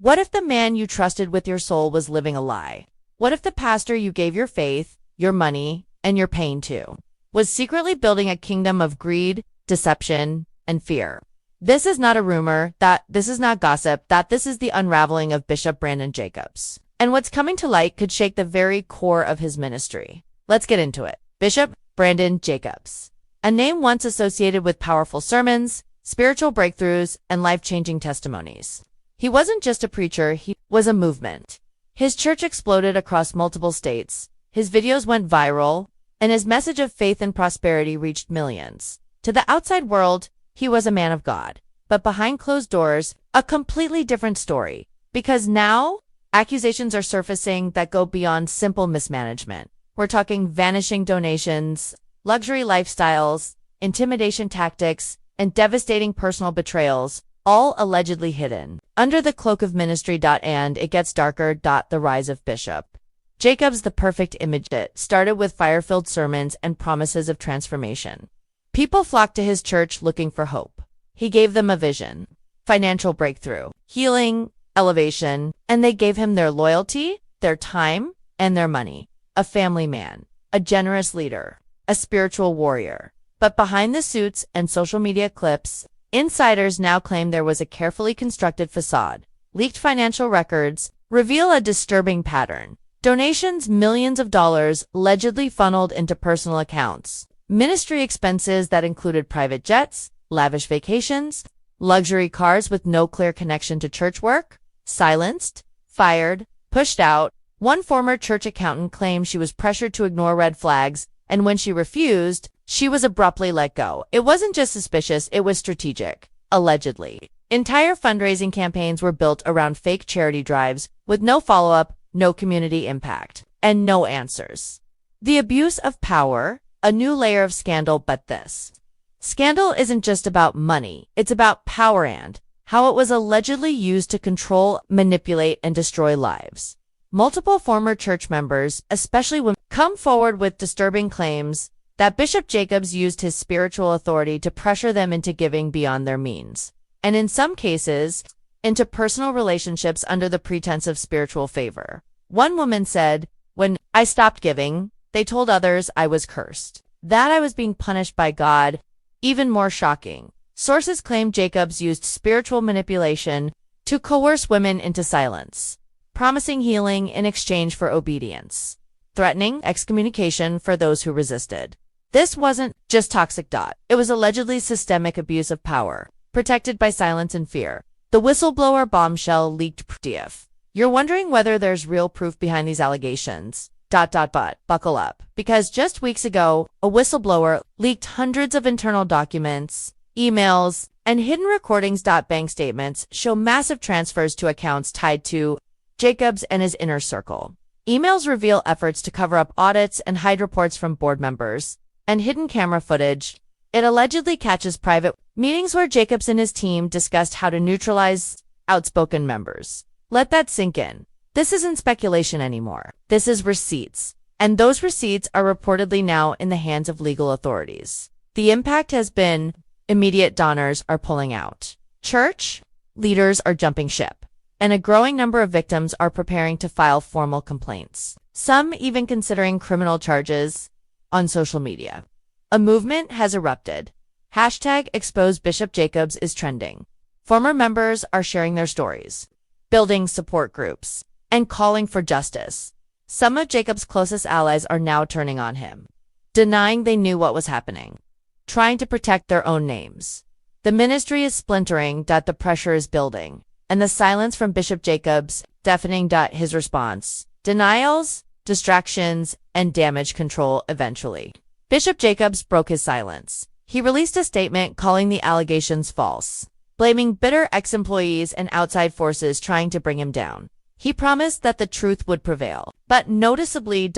What if the man you trusted with your soul was living a lie? What if the pastor you gave your faith, your money, and your pain to was secretly building a kingdom of greed, deception, and fear? This is not a rumor, this is not gossip, this is the unraveling of Bishop Brandon Jacobs. And what's coming to light could shake the very core of his ministry. Let's get into it. Bishop Brandon Jacobs, a name once associated with powerful sermons, spiritual breakthroughs, and life-changing testimonies. He wasn't just a preacher, he was a movement. His church exploded across multiple states, his videos went viral, and his message of faith and prosperity reached millions. To the outside world, he was a man of God. But behind closed doors, a completely different story. Because now, accusations are surfacing that go beyond simple mismanagement. We're talking vanishing donations, luxury lifestyles, intimidation tactics, and devastating personal betrayals, all allegedly hidden under the cloak of ministry. And it gets darker. The rise of Bishop Jacobs, the perfect image. It started with fire-filled sermons and promises of transformation. People flocked to his church looking for hope. He gave them a vision, financial breakthrough, healing, elevation, and they gave him their loyalty, their time, and their money. A family man, a generous leader, a spiritual warrior. But behind the suits and social media clips, insiders now claim there was a carefully constructed facade. Leaked financial records reveal a disturbing pattern. Donations, millions of dollars, allegedly funneled into personal accounts. Ministry expenses that included private jets, lavish vacations, luxury cars with no clear connection to church work, silenced, fired, pushed out. One former church accountant claimed she was pressured to ignore red flags, and when she refused, she was abruptly let go. It wasn't just suspicious, it was strategic, allegedly. Entire fundraising campaigns were built around fake charity drives with no follow-up, no community impact, and no answers. The abuse of power, a new layer of scandal. But this scandal isn't just about money, it's about power and how it was allegedly used to control, manipulate, and destroy lives. Multiple former church members, especially women, come forward with disturbing claims that Bishop Jacobs used his spiritual authority to pressure them into giving beyond their means, and in some cases, into personal relationships under the pretense of spiritual favor. One woman said, "When I stopped giving, they told others I was cursed, that I was being punished by God." Even more shocking, sources claim Jacobs used spiritual manipulation to coerce women into silence, promising healing in exchange for obedience, threatening excommunication for those who resisted. This wasn't just toxic. It was allegedly systemic abuse of power, protected by silence and fear. The whistleblower bombshell leaked proof. You're wondering whether there's real proof behind these allegations. But buckle up, because just weeks ago, a whistleblower leaked hundreds of internal documents, emails, and hidden recordings. Bank statements show massive transfers to accounts tied to Jacobs and his inner circle. Emails reveal efforts to cover up audits and hide reports from board members, and hidden camera footage. It allegedly catches private meetings where Jacobs and his team discussed how to neutralize outspoken members. Let that sink in. This isn't speculation anymore. This is receipts. And those receipts are reportedly now in the hands of legal authorities. The impact has been immediate. Donors are pulling out. Church leaders are jumping ship. And a growing number of victims are preparing to file formal complaints. Some even considering criminal charges on social media. A movement has erupted. #Expose Bishop Jacobs is trending. Former members are sharing their stories, building support groups, and calling for justice. Some of Jacobs' closest allies are now turning on him, denying they knew what was happening, trying to protect their own names. The ministry is splintering. The pressure is building, and the silence from Bishop Jacobs deafening. His response: denials, distractions, and damage control. Eventually, Bishop Jacobs broke his silence. He released a statement calling the allegations false, blaming bitter ex-employees and outside forces trying to bring him down. He promised that the truth would prevail, but noticeably,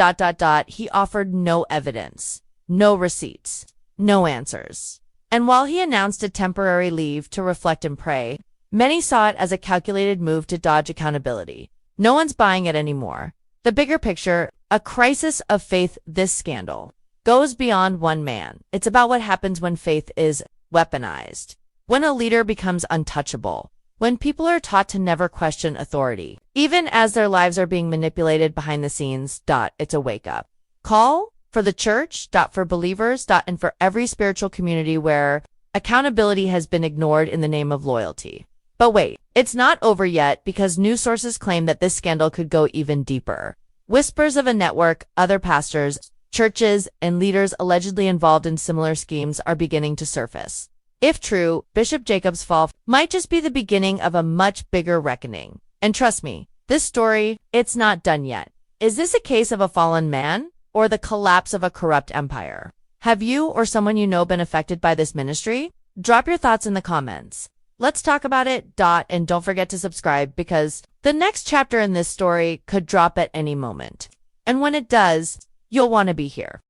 he offered no evidence, no receipts, no answers. And while he announced a temporary leave to reflect and pray, many saw it as a calculated move to dodge accountability. No one's buying it anymore. The bigger picture, a crisis of faith. This scandal goes beyond one man. It's about what happens when faith is weaponized, when a leader becomes untouchable, when people are taught to never question authority, even as their lives are being manipulated behind the scenes. It's a wake-up call for the church, for believers, and for every spiritual community where accountability has been ignored in the name of loyalty. But wait, it's not over yet, because news sources claim that this scandal could go even deeper. Whispers of a network, other pastors, churches, and leaders allegedly involved in similar schemes are beginning to surface. If true, Bishop Jacob's fall might just be the beginning of a much bigger reckoning. And trust me, this story, it's not done yet. Is this a case of a fallen man or the collapse of a corrupt empire? Have you or someone you know been affected by this ministry? Drop your thoughts in the comments. Let's talk about it. And don't forget to subscribe, because the next chapter in this story could drop at any moment. And when it does, you'll want to be here.